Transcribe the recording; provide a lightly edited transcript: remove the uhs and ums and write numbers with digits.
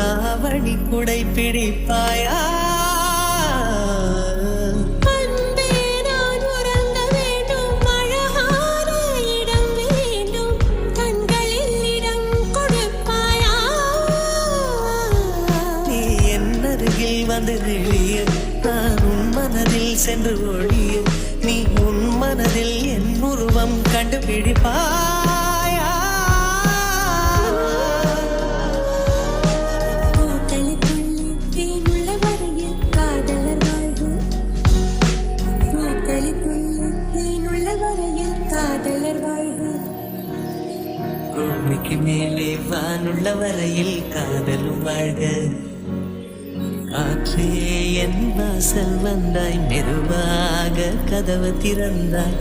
ஆவணி குடை பிடிப்பாயா? வந்து வெளிய நான் உன் மனதில் சென்று ஒழிய நீ உன் மனதில் என் உருவம் கண்டுபிடிப்பாயா? பூமிக்கு மேலே வானுள்ள வரையில் காதலும் வாழ்க. காற்றே என் வாசல் வந்தாய், மெதுவாக கதவு திறந்தாய்.